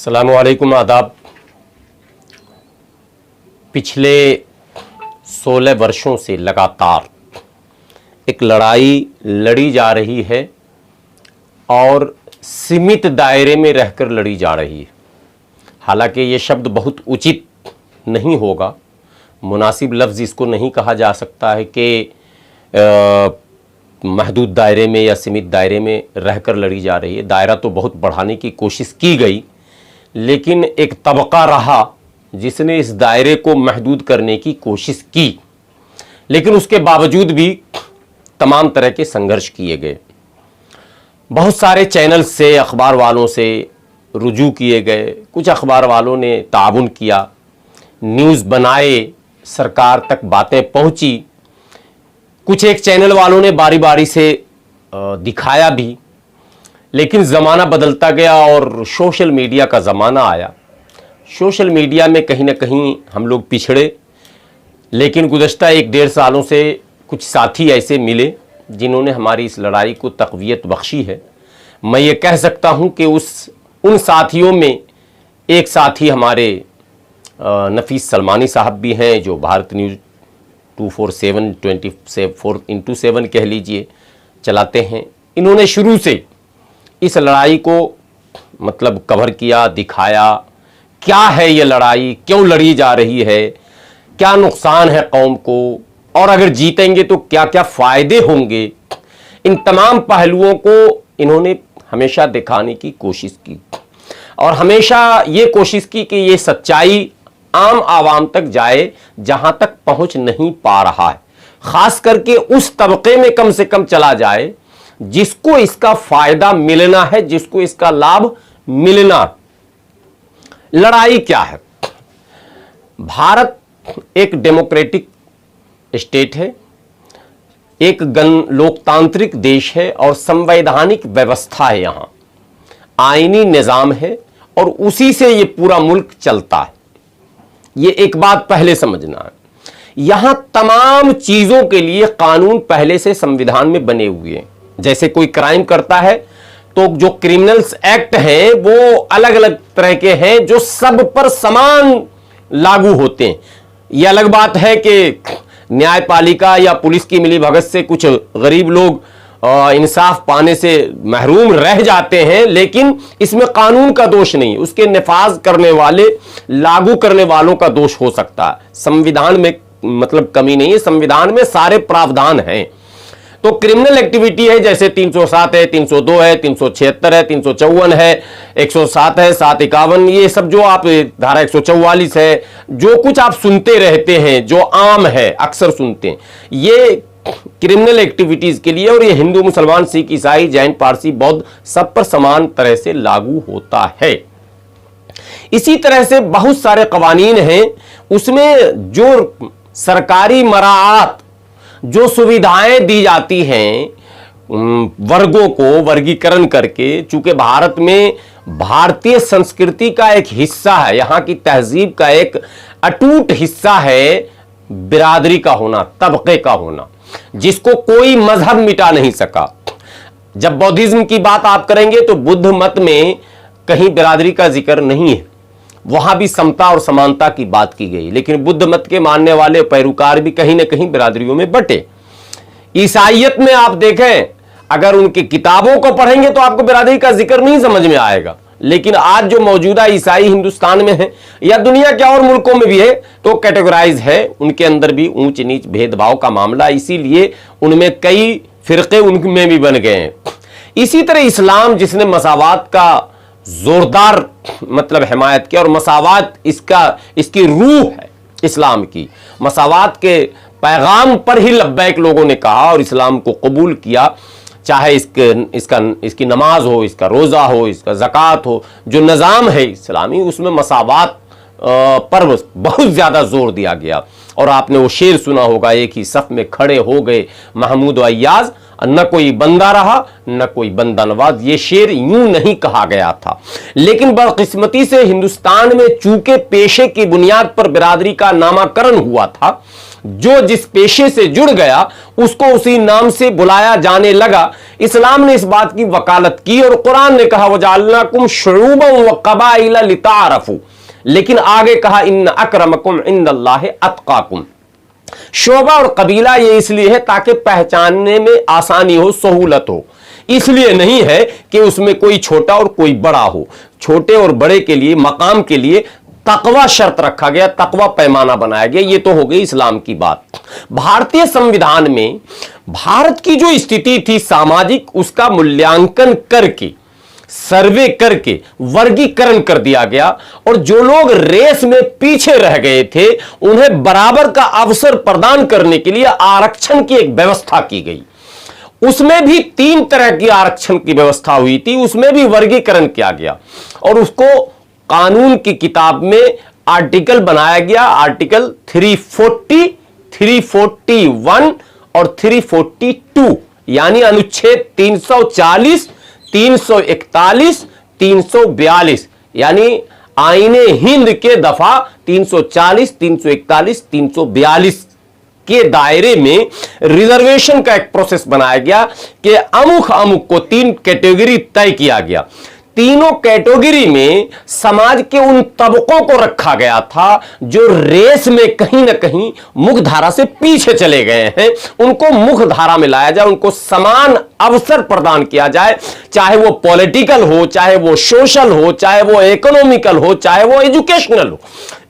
अस्सलामुअलैकुम, आदाब। पिछले 16 वर्षों से लगातार एक लड़ाई लड़ी जा रही है और सीमित दायरे में रहकर लड़ी जा रही है। हालांकि ये शब्द बहुत उचित नहीं होगा, मुनासिब लफ्ज़ इसको नहीं कहा जा सकता है कि महदूद दायरे में या सीमित दायरे में रहकर लड़ी जा रही है। दायरा तो बहुत बढ़ाने की कोशिश की गई, लेकिन एक तबका रहा जिसने इस दायरे को महदूद करने की कोशिश की, लेकिन उसके बावजूद भी तमाम तरह के संघर्ष किए गए। बहुत सारे चैनल से, अखबार वालों से रुजू किए गए, कुछ अखबार वालों ने ताउन किया, न्यूज़ बनाए, सरकार तक बातें पहुंची, कुछ एक चैनल वालों ने बारी बारी से दिखाया भी। लेकिन ज़माना बदलता गया और सोशल मीडिया का ज़माना आया। सोशल मीडिया में कहीं ना कहीं हम लोग पिछड़े, लेकिन गुज़श्ता 1-1.5 सालों से कुछ साथी ऐसे मिले जिन्होंने हमारी इस लड़ाई को तक़वियत बख्शी है। मैं ये कह सकता हूँ कि उन साथियों में एक साथी हमारे नफीस सलमानी साहब भी हैं, जो भारत न्यूज़ 247 24/7 कह लीजिए चलाते हैं। इन्होंने शुरू से इस लड़ाई को मतलब कवर किया, दिखाया क्या है ये लड़ाई, क्यों लड़ी जा रही है, क्या नुकसान है कौम को, और अगर जीतेंगे तो क्या क्या फ़ायदे होंगे। इन तमाम पहलुओं को इन्होंने हमेशा दिखाने की कोशिश की और हमेशा ये कोशिश की कि ये सच्चाई आम आवाम तक जाए जहां तक पहुंच नहीं पा रहा है, ख़ास करके उस तबके में कम से कम चला जाए जिसको इसका फ़ायदा मिलना है, जिसको इसका लाभ मिलना। लड़ाई क्या है? भारत एक डेमोक्रेटिक स्टेट है, एक लोकतांत्रिक देश है और संवैधानिक व्यवस्था है। यहाँ आईनी निज़ाम है और उसी से ये पूरा मुल्क चलता है। ये एक बात पहले समझना है। यहाँ तमाम चीज़ों के लिए कानून पहले से संविधान में बने हुए हैं। जैसे कोई क्राइम करता है तो जो क्रिमिनल्स एक्ट हैं वो अलग अलग तरह के हैं जो सब पर समान लागू होते हैं। ये अलग बात है कि न्यायपालिका या पुलिस की मिलीभगत से कुछ गरीब लोग इंसाफ पाने से महरूम रह जाते हैं, लेकिन इसमें कानून का दोष नहीं, उसके नफाज करने वाले, लागू करने वालों का दोष हो सकता है। संविधान में मतलब कमी नहीं है, संविधान में सारे प्रावधान हैं। तो क्रिमिनल एक्टिविटी है जैसे 307 है, 302 है, 376 है, 354 है, 107 है, 751, ये सब जो आप धारा 144 है, जो कुछ आप सुनते रहते हैं, जो आम है, अक्सर सुनते हैं, ये क्रिमिनल एक्टिविटीज के लिए, और ये हिंदू, मुसलमान, सिख, ईसाई, जैन, पारसी, बौद्ध सब पर समान तरह से लागू होता है। इसी तरह से बहुत सारे कवानीन हैं, उसमें जो सरकारी मराआत, जो सुविधाएं दी जाती हैं वर्गों को वर्गीकरण करके, चूंकि भारत में भारतीय संस्कृति का एक हिस्सा है, यहाँ की तहजीब का एक अटूट हिस्सा है बिरादरी का होना, तबके का होना, जिसको कोई मजहब मिटा नहीं सका। जब बौद्धिज्म की बात आप करेंगे तो बुद्ध मत में कहीं बिरादरी का जिक्र नहीं है, वहां भी समता और समानता की बात की गई, लेकिन बुद्ध मत के मानने वाले पैरोकार भी कहीं ना कहीं बिरादरियों में बटे। ईसाइयत में आप देखें, अगर उनकी किताबों को पढ़ेंगे तो आपको बिरादरी का जिक्र नहीं समझ में आएगा, लेकिन आज जो मौजूदा ईसाई हिंदुस्तान में है या दुनिया के और मुल्कों में भी है तो कैटेगराइज है, उनके अंदर भी ऊंच नीच भेदभाव का मामला, इसीलिए उनमें कई फिरके उनमें भी बन गए हैं। इसी तरह इस्लाम, जिसने मसावात का जोरदार मतलब हिमायत किया, और मसावात इसकी रूह है इस्लाम की, मसावात के पैगाम पर ही लब्बैक लोगों ने कहा और इस्लाम को कबूल किया, चाहे इसकी नमाज हो, इसका रोज़ा हो, इसका ज़कात हो, जो निज़ाम है इस्लामी, उसमें मसावात पर बहुत ज़्यादा जोर दिया गया। और आपने वो शेर सुना होगा, एक ही सफ़ में खड़े हो गए महमूद व अय्याज, न कोई बंदा रहा न कोई बंदा नवाज। ये शेर यूं नहीं कहा गया था, लेकिन बदकिस्मती से हिंदुस्तान में चूंकि पेशे की बुनियाद पर बिरादरी का नामाकरण हुआ था, जो जिस पेशे से जुड़ गया उसको उसी नाम से बुलाया जाने लगा। इस्लाम ने इस बात की वकालत की और कुरान ने कहा वजअलनाकुम शुऊबन व क़बाइला लिताअरफू, लेकिन आगे कहा इन्न अक्रमकुम इंदल्लाहि अत्क़ाकुम। शोबा और कबीला ये इसलिए है ताकि पहचानने में आसानी हो, सहूलत हो, इसलिए नहीं है कि उसमें कोई छोटा और कोई बड़ा हो। छोटे और बड़े के लिए, मकाम के लिए तकवा शर्त रखा गया, तकवा पैमाना बनाया गया। ये तो हो गई इस्लाम की बात। भारतीय संविधान में भारत की जो स्थिति थी सामाजिक, उसका मूल्यांकन करके, सर्वे करके वर्गीकरण कर दिया गया और जो लोग रेस में पीछे रह गए थे उन्हें बराबर का अवसर प्रदान करने के लिए आरक्षण की एक व्यवस्था की गई। उसमें भी 3 तरह की आरक्षण की व्यवस्था हुई थी, उसमें भी वर्गीकरण किया गया और उसको कानून की किताब में आर्टिकल बनाया गया। आर्टिकल 340, 341 और 342, यानी अनुच्छेद 340, 341, 342, यानी आईने हिंद के दफा 340, 341, 342 के दायरे में रिजर्वेशन का एक प्रोसेस बनाया गया कि अमुक अमुक को 3 कैटेगरी तय किया गया। तीनों कैटेगरी में समाज के उन तबकों को रखा गया था जो रेस में कहीं ना कहीं मुख्य धारा से पीछे चले गए हैं, उनको मुख्य धारा में लाया जाए, उनको समान अवसर प्रदान किया जाए, चाहे वो पॉलिटिकल हो, चाहे वो सोशल हो, चाहे वो इकोनॉमिकल हो, चाहे वो एजुकेशनल हो।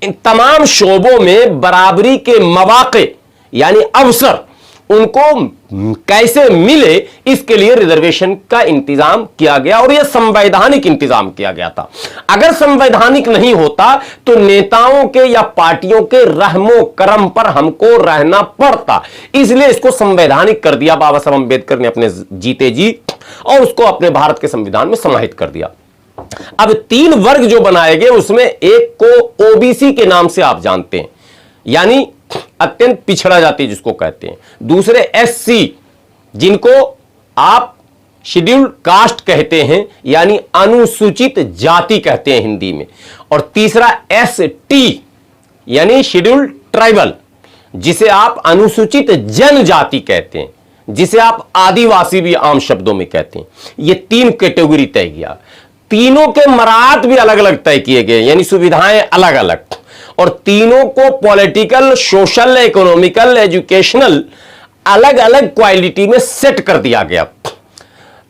इन तमाम शोबों में बराबरी के मौके यानी अवसर उनको कैसे मिले, इसके लिए रिजर्वेशन का इंतजाम किया गया और यह संवैधानिक इंतजाम किया गया था। अगर संवैधानिक नहीं होता तो नेताओं के या पार्टियों के रहमो करम पर हमको रहना पड़ता, इसलिए इसको संवैधानिक कर दिया बाबा साहब अम्बेडकर ने अपने जीते जी और उसको अपने भारत के संविधान में समाहित कर दिया। अब 3 वर्ग जो बनाए गए उसमें एक को ओबीसी के नाम से आप जानते हैं, यानी अत्यंत पिछड़ा जाति जिसको कहते हैं, दूसरे एससी जिनको आप शेड्यूल्ड कास्ट कहते हैं यानी अनुसूचित जाति कहते हैं हिंदी में, और तीसरा एसटी यानी शेड्यूल्ड ट्राइबल जिसे आप अनुसूचित जनजाति कहते हैं, जिसे आप आदिवासी भी आम शब्दों में कहते हैं। ये 3 कैटेगरी तय किया, तीनों के मराहत भी अलग अलग तय किए गए यानी सुविधाएं अलग अलग, और तीनों को पॉलिटिकल, सोशल, इकोनॉमिकल, एजुकेशनल अलग अलग क्वालिटी में सेट कर दिया गया।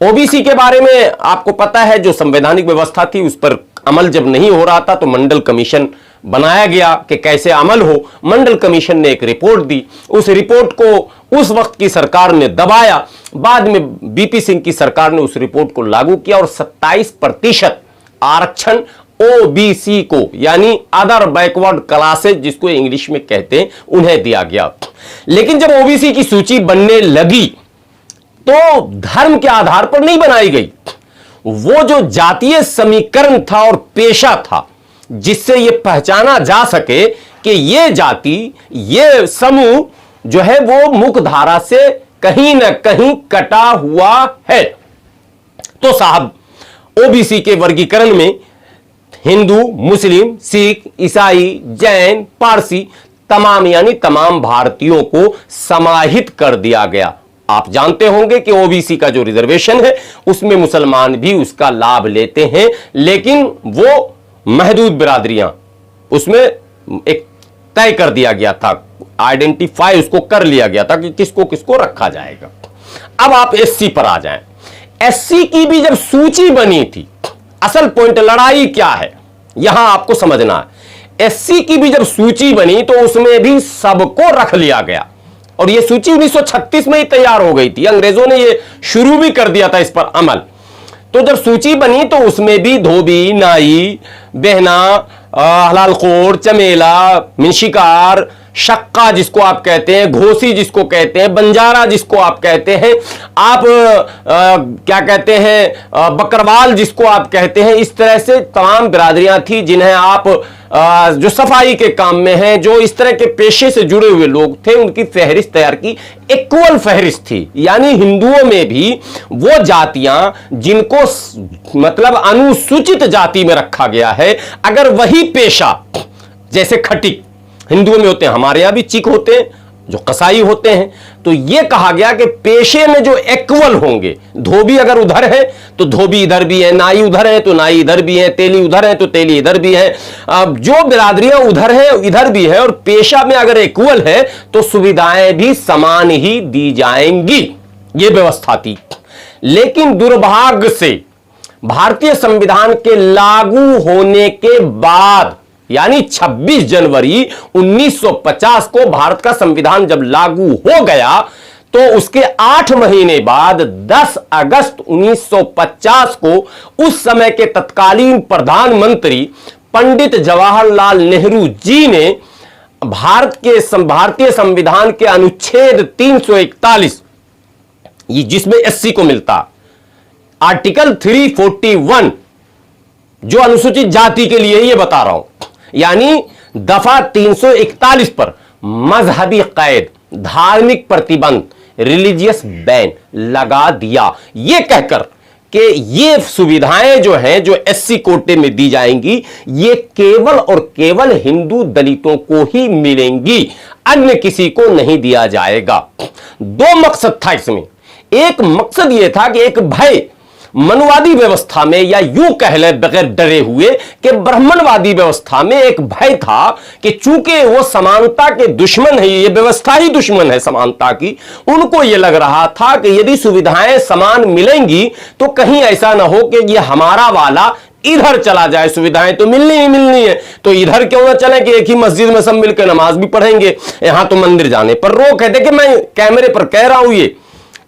ओबीसी के बारे में आपको पता है, जो संवैधानिक व्यवस्था थी उस पर अमल जब नहीं हो रहा था तो मंडल कमीशन बनाया गया कि कैसे अमल हो। मंडल कमीशन ने एक रिपोर्ट दी, उस रिपोर्ट को उस वक्त की सरकार ने दबाया, बाद में बीपी सिंह की सरकार ने उस रिपोर्ट को लागू किया और 27% आरक्षण ओबीसी को यानी अदर बैकवर्ड क्लासेज जिसको इंग्लिश में कहते हैं उन्हें दिया गया। लेकिन जब ओबीसी की सूची बनने लगी तो धर्म के आधार पर नहीं बनाई गई, वो जो जातीय समीकरण था और पेशा था जिससे यह पहचाना जा सके कि यह जाति, यह समूह जो है वो मुख्य धारा से कहीं ना कहीं कटा हुआ है। तो साहब ओबीसी के वर्गीकरण में हिंदू, मुस्लिम, सिख, ईसाई, जैन, पारसी तमाम यानी तमाम भारतीयों को समाहित कर दिया गया। आप जानते होंगे कि ओबीसी का जो रिजर्वेशन है उसमें मुसलमान भी उसका लाभ लेते हैं, लेकिन वो महदूद बिरादरियां, उसमें एक तय कर दिया गया था, आइडेंटिफाई उसको कर लिया गया था कि किसको किसको रखा जाएगा। अब आप एससी पर आ जाएं। एससी की भी जब सूची बनी थी, असल पॉइंट लड़ाई क्या है यहां आपको समझना है। एससी की भी जब सूची बनी तो उसमें भी सबको रख लिया गया और यह सूची 1936 में ही तैयार हो गई थी, अंग्रेजों ने यह शुरू भी कर दिया था इस पर अमल। तो जब सूची बनी तो उसमें भी धोबी, नाई, बहना, हलालखोर, चमेला, मिनशिकार, शक्का जिसको आप कहते हैं, घोसी जिसको कहते हैं, बंजारा जिसको आप कहते हैं, आप क्या कहते हैं, बकरवाल जिसको आप कहते हैं, इस तरह से तमाम बिरादरियां थी जिन्हें आप जो सफाई के काम में हैं, जो इस तरह के पेशे से जुड़े हुए लोग थे, उनकी फहरिस्त तैयार की। इक्वल फहरिस्त थी, यानी हिंदुओं में भी वो जातियां जिनको मतलब अनुसूचित जाति में रखा गया है, अगर वही पेशा जैसे खटिक हिंदुओं में होते हैं, हमारे यहां भी चिक होते हैं, जो कसाई होते हैं। तो यह कहा गया कि पेशे में जो इक्वल होंगे, धोबी अगर उधर है तो धोबी इधर भी है, नाई उधर है तो नाई इधर भी है, तेली उधर है तो तेली इधर भी है, जो बिरादरियां उधर है इधर भी है, और पेशा में अगर इक्वल है तो सुविधाएं भी समान ही दी जाएंगी, यह व्यवस्था थी। लेकिन दुर्भाग्य से भारतीय संविधान के लागू होने के बाद, यानी 26 जनवरी 1950 को भारत का संविधान जब लागू हो गया, तो उसके 8 महीने बाद 10 अगस्त 1950 को उस समय के तत्कालीन प्रधानमंत्री पंडित जवाहरलाल नेहरू जी ने भारतीय संविधान के अनुच्छेद 341, ये जिसमें एससी को मिलता, आर्टिकल 341 जो अनुसूचित जाति के लिए ये बता रहा हूं, यानी दफा 341 पर मजहबी कैद, धार्मिक प्रतिबंध, रिलीजियस बैन लगा दिया, यह कहकर कि ये सुविधाएं जो हैं, जो एससी कोटे में दी जाएंगी, ये केवल और केवल हिंदू दलितों को ही मिलेंगी, अन्य किसी को नहीं दिया जाएगा। दो मकसद था इसमें। एक मकसद यह था कि एक भय मनुवादी व्यवस्था में, या यूं कह ले बगैर डरे हुए कि ब्राह्मणवादी व्यवस्था में एक भय था कि चूंकि वो समानता के दुश्मन है, ये व्यवस्था ही दुश्मन है समानता की, उनको ये लग रहा था कि यदि सुविधाएं समान मिलेंगी तो कहीं ऐसा ना हो कि ये हमारा वाला इधर चला जाए, सुविधाएं तो मिलनी ही मिलनी है, तो इधर क्यों ना चले कि एक ही मस्जिद में सब मिलकर नमाज भी पढ़ेंगे, यहां तो मंदिर जाने पर रोक है। देखिए, मैं कैमरे पर कह रहा हूं,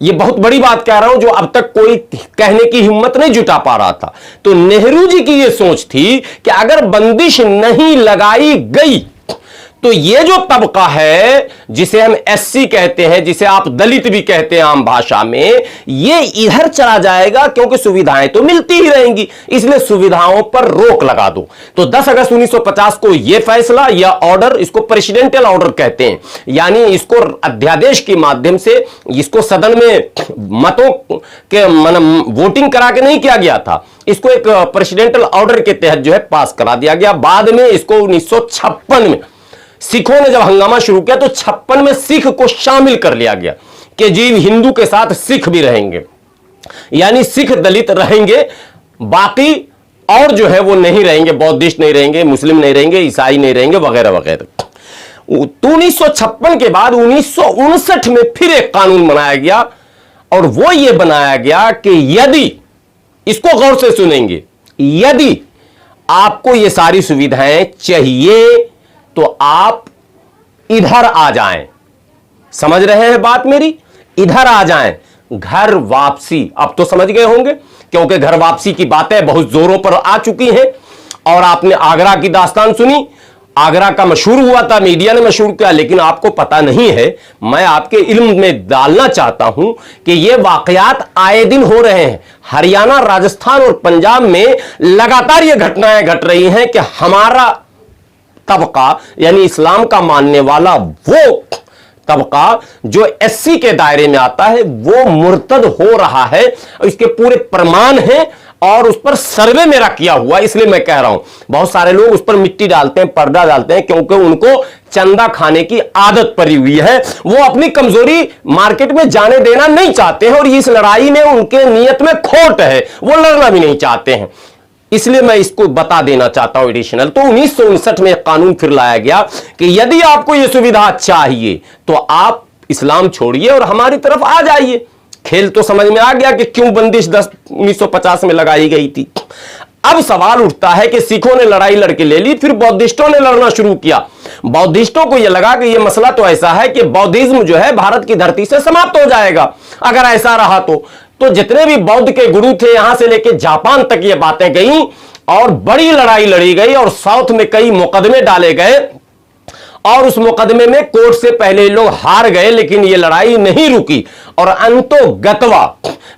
ये बहुत बड़ी बात कह रहा हूं जो अब तक कोई कहने की हिम्मत नहीं जुटा पा रहा था। तो नेहरू जी की यह सोच थी कि अगर बंदिश नहीं लगाई गई तो ये जो तबका है जिसे हम एससी कहते हैं, जिसे आप दलित भी कहते हैं आम भाषा में, ये इधर चला जाएगा क्योंकि सुविधाएं तो मिलती ही रहेंगी, इसलिए सुविधाओं पर रोक लगा दो। तो 10 अगस्त 1950 को यह फैसला या ऑर्डर, इसको प्रेसिडेंशियल ऑर्डर कहते हैं, यानी इसको अध्यादेश के माध्यम से, इसको सदन में मतों के वोटिंग करा के नहीं किया गया था, इसको एक प्रेसिडेंशियल ऑर्डर के तहत जो है पास करा दिया गया। बाद में इसको 1956 में सिखों ने जब हंगामा शुरू किया तो 56 में सिख को शामिल कर लिया गया कि जीव हिंदू के साथ सिख भी रहेंगे, यानी सिख दलित रहेंगे, बाकी और जो है वो नहीं रहेंगे, बौद्धिस्ट नहीं रहेंगे, मुस्लिम नहीं रहेंगे, ईसाई नहीं रहेंगे, वगैरह वगैरह। तो 1956 के बाद 1959 में फिर एक कानून बनाया गया, और वो ये बनाया गया कि यदि, इसको गौर से सुनेंगे, यदि आपको ये सारी सुविधाएं चाहिए तो आप इधर आ जाएं। समझ रहे हैं बात मेरी? इधर आ जाएं। घर वापसी, अब तो समझ गए होंगे क्योंकि घर वापसी की बातें बहुत जोरों पर आ चुकी हैं। और आपने आगरा की दास्तान सुनी, आगरा का मशहूर हुआ था, मीडिया ने मशहूर किया, लेकिन आपको पता नहीं है, मैं आपके इल्म में डालना चाहता हूं कि यह वाकयात आए दिन हो रहे हैं। हरियाणा, राजस्थान और पंजाब में लगातार यह घटनाएं घट रही हैं कि हमारा तबका, यानी इस्लाम का मानने वाला वो तबका जो एससी के दायरे में आता है, वो मुर्तद हो रहा है। इसके पूरे प्रमाण हैं और उस पर सर्वे मेरा किया हुआ, इसलिए मैं कह रहा हूं। बहुत सारे लोग उस पर मिट्टी डालते हैं, पर्दा डालते हैं, क्योंकि उनको चंदा खाने की आदत पड़ी हुई है। वो अपनी कमजोरी मार्केट में जाने देना नहीं चाहते हैं, और इस लड़ाई में उनके नियत में खोट है, वो लड़ना भी नहीं चाहते हैं। इसलिए मैं इसको बता देना चाहता हूं एडिशनल। तो 1959 में एक कानून फिर लाया गया कि यदि आपको यह सुविधा चाहिए तो आप इस्लाम छोड़िए और हमारी तरफ आ जाइए। खेल तो समझ में आ गया कि क्यों बंदिश 1950 में लगाई गई थी। अब सवाल उठता है कि सिखों ने लड़ाई लड़के ले ली, फिर बौद्धिस्टों ने लड़ना शुरू किया। बौद्धिस्टों को यह लगा कि यह मसला तो ऐसा है कि बौद्धिज्म जो है भारत की धरती से समाप्त हो जाएगा अगर ऐसा रहा तो जितने भी बौद्ध के गुरु थे, यहां से लेकर जापान तक ये बातें गई और बड़ी लड़ाई लड़ी गई, और साउथ में कई मुकदमे डाले गए, और उस मुकदमे में कोर्ट से पहले लोग हार गए, लेकिन ये लड़ाई नहीं रुकी। और अंतोगत्वा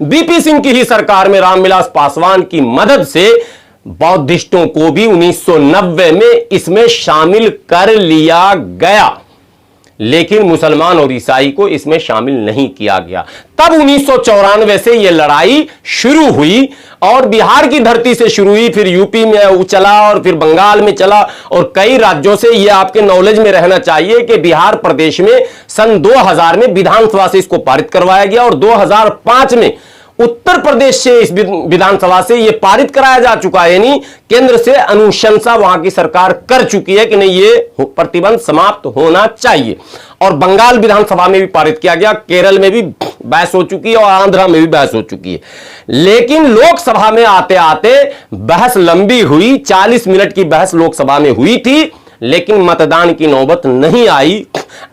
बीपी सिंह की ही सरकार में रामविलास पासवान की मदद से बौद्धिस्टों को भी 1990 में इसमें शामिल कर लिया गया। लेकिन मुसलमान और ईसाई को इसमें शामिल नहीं किया गया। तब 1994 से यह लड़ाई शुरू हुई और बिहार की धरती से शुरू हुई, फिर यूपी में चला और फिर बंगाल में चला और कई राज्यों से। यह आपके नॉलेज में रहना चाहिए कि बिहार प्रदेश में सन 2000 में विधानसभा से इसको पारित करवाया गया और 2005 में उत्तर प्रदेश से इस विधानसभा से यह पारित कराया जा चुका है, यानी केंद्र से अनुशंसा वहां की सरकार कर चुकी है कि नहीं, ये प्रतिबंध समाप्त होना चाहिए। और बंगाल विधानसभा में भी पारित किया गया, केरल में भी बहस हो चुकी है और आंध्रा में भी बहस हो चुकी है। लेकिन लोकसभा में आते आते बहस लंबी हुई, 40 मिनट की बहस लोकसभा में हुई थी, लेकिन मतदान की नौबत नहीं आई।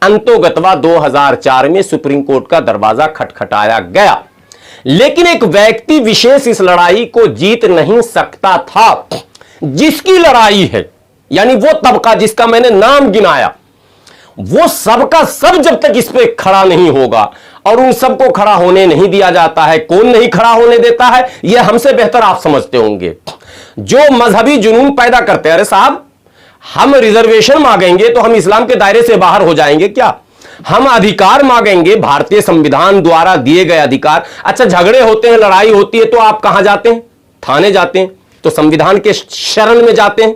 अंतोगत्वा 2004 में सुप्रीम कोर्ट का दरवाजा खटखटाया गया, लेकिन एक व्यक्ति विशेष इस लड़ाई को जीत नहीं सकता था। जिसकी लड़ाई है, यानी वो तबका जिसका मैंने नाम गिनाया, वो सबका सब जब तक इस पे खड़ा नहीं होगा, और उन सबको खड़ा होने नहीं दिया जाता है। कौन नहीं खड़ा होने देता है, यह हमसे बेहतर आप समझते होंगे। जो मजहबी जुनून पैदा करते हैं, अरे साहब हम रिजर्वेशन मांगेंगे तो हम इस्लाम के दायरे से बाहर हो जाएंगे क्या? हम अधिकार मांगेंगे, भारतीय संविधान द्वारा दिए गए अधिकार। अच्छा, झगड़े होते हैं, लड़ाई होती है, तो आप कहां जाते हैं? थाने जाते हैं, तो संविधान के शरण में जाते हैं।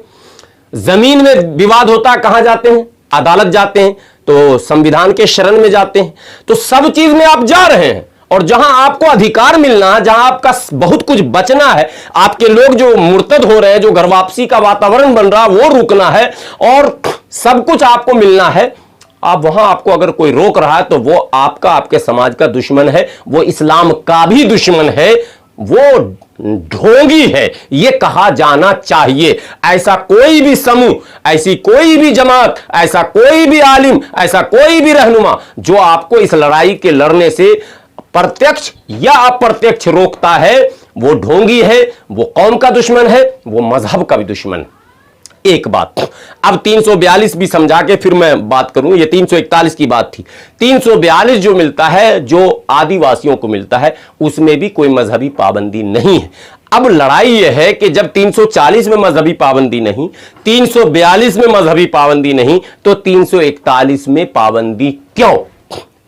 जमीन में विवाद होता है, कहां जाते हैं? अदालत जाते हैं, तो संविधान के शरण में जाते हैं। तो सब चीज में आप जा रहे हैं, और जहां आपको अधिकार मिलना, जहां आपका बहुत कुछ बचना है, आपके लोग जो मुर्तद हो रहे हैं, जो घर वापसी का वातावरण बन रहा, वो रुकना है, और सब कुछ आपको मिलना है, आप वहां आपको अगर कोई रोक रहा है तो वो आपका, आपके समाज का दुश्मन है, वो इस्लाम का भी दुश्मन है, वो ढोंगी है, ये कहा जाना चाहिए। ऐसा कोई भी समूह, ऐसी कोई भी जमात, ऐसा कोई भी आलिम, ऐसा कोई भी रहनुमा जो आपको इस लड़ाई के लड़ने से प्रत्यक्ष या अप्रत्यक्ष रोकता है, वो ढोंगी है, वो कौम का दुश्मन है, वो मजहब का भी दुश्मन है। एक बात, अब 342 भी समझा के फिर मैं बात करूं। ये 341 की बात थी। 342 जो मिलता है, जो आदिवासियों को मिलता है, उसमें भी कोई मजहबी पाबंदी नहीं है। अब लड़ाई यह है कि जब 340 में मजहबी पाबंदी नहीं, 342 में मजहबी पाबंदी नहीं, तो 341 में पाबंदी क्यों?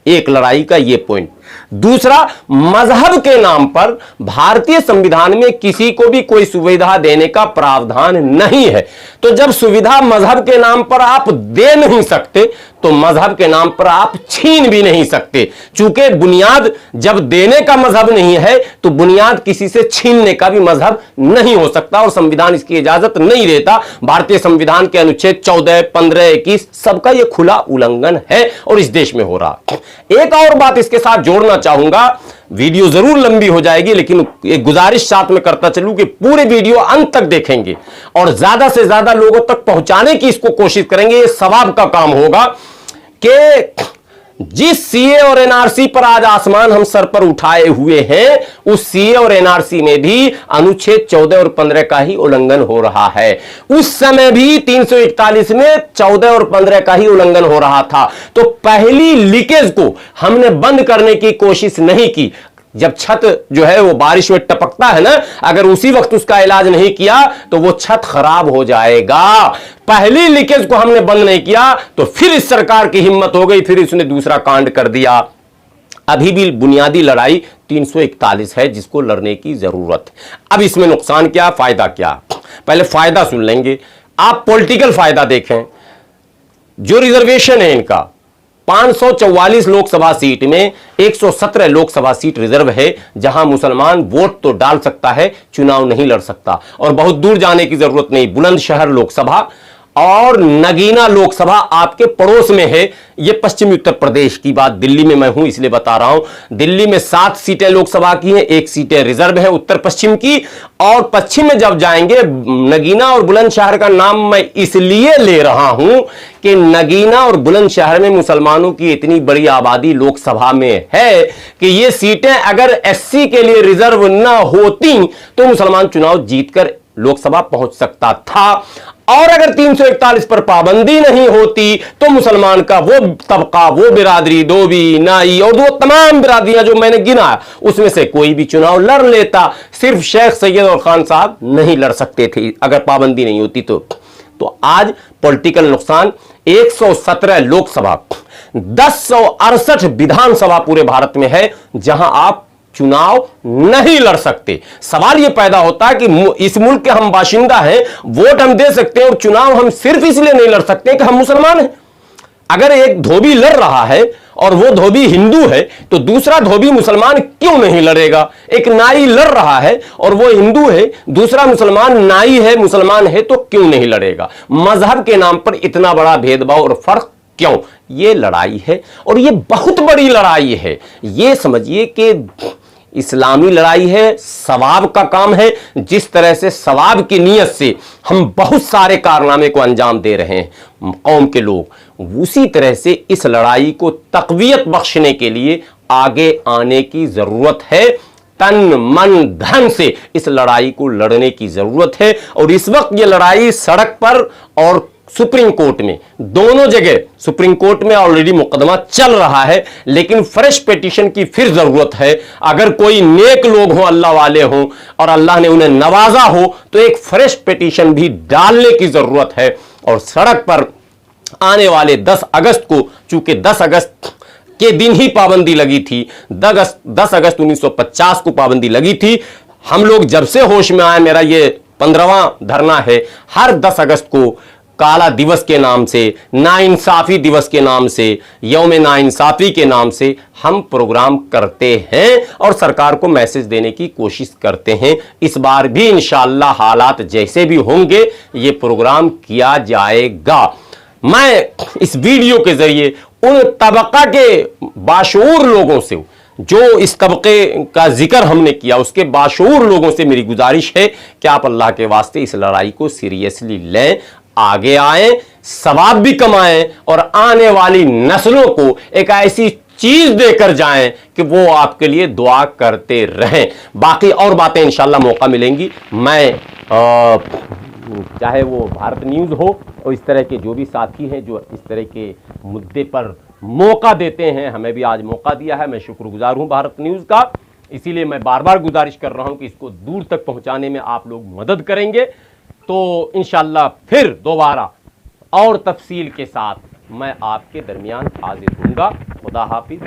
एक लड़ाई का यह पॉइंट। दूसरा, मजहब के नाम पर भारतीय संविधान में किसी को भी कोई सुविधा देने का प्रावधान नहीं है। तो जब सुविधा मजहब के नाम पर आप दे नहीं सकते, तो मजहब के नाम पर आप छीन भी नहीं सकते। चूंकि बुनियाद जब देने का मजहब नहीं है, तो बुनियाद किसी से छीनने का भी मजहब नहीं हो सकता, और संविधान इसकी इजाजत नहीं देता। भारतीय संविधान के अनुच्छेद 14, 15, 21 सबका यह खुला उल्लंघन है, और इस देश में हो रहा। एक और बात इसके साथ जोड़ना चाहूंगा, वीडियो जरूर लंबी हो जाएगी, लेकिन एक गुजारिश साथ में करता चलूं कि पूरे वीडियो अंत तक देखेंगे और ज्यादा से ज्यादा लोगों तक पहुंचाने की इसको कोशिश करेंगे। ये सवाब का काम होगा कि जिस सीए और एनआरसी पर आज आसमान हम सर पर उठाए हुए हैं, उस सीए और एनआरसी में भी अनुच्छेद 14 और 15 का ही उल्लंघन हो रहा है। उस समय भी 341 में 14 और 15 का ही उल्लंघन हो रहा था। तो पहली लीकेज को हमने बंद करने की कोशिश नहीं की। जब छत जो है वो बारिश में टपकता है ना, अगर उसी वक्त उसका इलाज नहीं किया तो वो छत खराब हो जाएगा। पहली लीकेज को हमने बंद नहीं किया, तो फिर इस सरकार की हिम्मत हो गई, फिर इसने दूसरा कांड कर दिया। अभी भी बुनियादी लड़ाई 341 है, जिसको लड़ने की जरूरत है। अब इसमें नुकसान क्या, फायदा क्या? पहले फायदा सुन लेंगे। आप पॉलिटिकल फायदा देखें। जो रिजर्वेशन है इनका, 544 लोकसभा सीट में 117 लोकसभा सीट रिजर्व है, जहां मुसलमान वोट तो डाल सकता है, चुनाव नहीं लड़ सकता। और बहुत दूर जाने की जरूरत नहीं, बुलंदशहर लोकसभा और नगीना लोकसभा आपके पड़ोस में है। यह पश्चिमी उत्तर प्रदेश की बात, दिल्ली में मैं हूं इसलिए बता रहा हूं। दिल्ली में 7 सीटें लोकसभा की हैं, 1 सीटें रिजर्व है उत्तर पश्चिम की। और पश्चिम में जब जाएंगे, नगीना और बुलंदशहर का नाम मैं इसलिए ले रहा हूं कि नगीना और बुलंदशहर में मुसलमानों की इतनी बड़ी आबादी लोकसभा में है कि ये सीटें अगर एससी के लिए रिजर्व न होती तो मुसलमान चुनाव जीतकर लोकसभा पहुंच सकता था। और अगर 341 पर पाबंदी नहीं होती तो मुसलमान का वो तबका, वो बिरादरी, धोबी, नाई और वो तमाम बिरादरियां जो मैंने गिना, उसमें से कोई भी चुनाव लड़ लेता। सिर्फ शेख सैयद और खान साहब नहीं लड़ सकते थे अगर पाबंदी नहीं होती तो आज पॉलिटिकल नुकसान 117 लोकसभा, 1068 विधानसभा पूरे भारत में है जहां आप चुनाव नहीं लड़ सकते। सवाल यह पैदा होता है कि इस मुल्क के हम बाशिंदा हैं, वोट हम दे सकते हैं और चुनाव हम सिर्फ इसलिए नहीं लड़ सकते कि हम मुसलमान हैं। अगर एक धोबी लड़ रहा है और वो धोबी हिंदू है तो दूसरा धोबी मुसलमान क्यों नहीं लड़ेगा? एक नाई लड़ रहा है और वो हिंदू है, दूसरा मुसलमान नाई है, मुसलमान है, तो क्यों नहीं लड़ेगा? मजहब के नाम पर इतना बड़ा भेदभाव और फर्क क्यों? ये लड़ाई है और ये बहुत बड़ी लड़ाई है। ये समझिए कि इस्लामी लड़ाई है, सवाब का काम है। जिस तरह से सवाब की नीयत से हम बहुत सारे कारनामे को अंजाम दे रहे हैं कौम के लोग, उसी तरह से इस लड़ाई को तक़वियत बख्शने के लिए आगे आने की जरूरत है। तन मन धन से इस लड़ाई को लड़ने की जरूरत है। और इस वक्त ये लड़ाई सड़क पर और सुप्रीम कोर्ट में, दोनों जगह सुप्रीम कोर्ट में ऑलरेडी मुकदमा चल रहा है, लेकिन फ्रेश पिटीशन की फिर जरूरत है। अगर कोई नेक लोग हों, अल्लाह वाले हों और अल्लाह ने उन्हें नवाजा हो तो एक फ्रेश पिटीशन भी डालने की जरूरत है। और सड़क पर आने वाले 10 अगस्त को, चूंकि 10 अगस्त के दिन ही पाबंदी लगी थी, 10 अगस्त 1950 को पाबंदी लगी थी। हम लोग जब से होश में आए, मेरा ये 15वां धरना है, हर 10 अगस्त को काला दिवस के नाम से, नाइंसाफी दिवस के नाम से, यौम नाइंसाफी के नाम से हम प्रोग्राम करते हैं और सरकार को मैसेज देने की कोशिश करते हैं। इस बार भी इंशाअल्लाह हालात जैसे भी होंगे ये प्रोग्राम किया जाएगा। मैं इस वीडियो के जरिए उन तबका के बाशऊर लोगों से, जो इस तबके का जिक्र हमने किया, उसके बाशऊर लोगों से मेरी गुजारिश है कि आप अल्लाह के वास्ते इस लड़ाई को सीरियसली लें, आगे आए, सवाब भी कमाएं और आने वाली नस्लों को एक ऐसी चीज देकर जाएं कि वो आपके लिए दुआ करते रहें। बाकी और बातें इंशाल्लाह मौका मिलेंगी। मैं चाहे वो भारत न्यूज़ हो और इस तरह के जो भी साथी हैं जो इस तरह के मुद्दे पर मौका देते हैं, हमें भी आज मौका दिया है, मैं शुक्रगुजार हूं भारत न्यूज़ का। इसीलिए मैं बार बार गुजारिश कर रहा हूं कि इसको दूर तक पहुंचाने में आप लोग मदद करेंगे तो इंशाल्लाह फिर दोबारा और तफसील के साथ मैं आपके दरमियान हाजिर होऊंगा। खुदा हाफिज।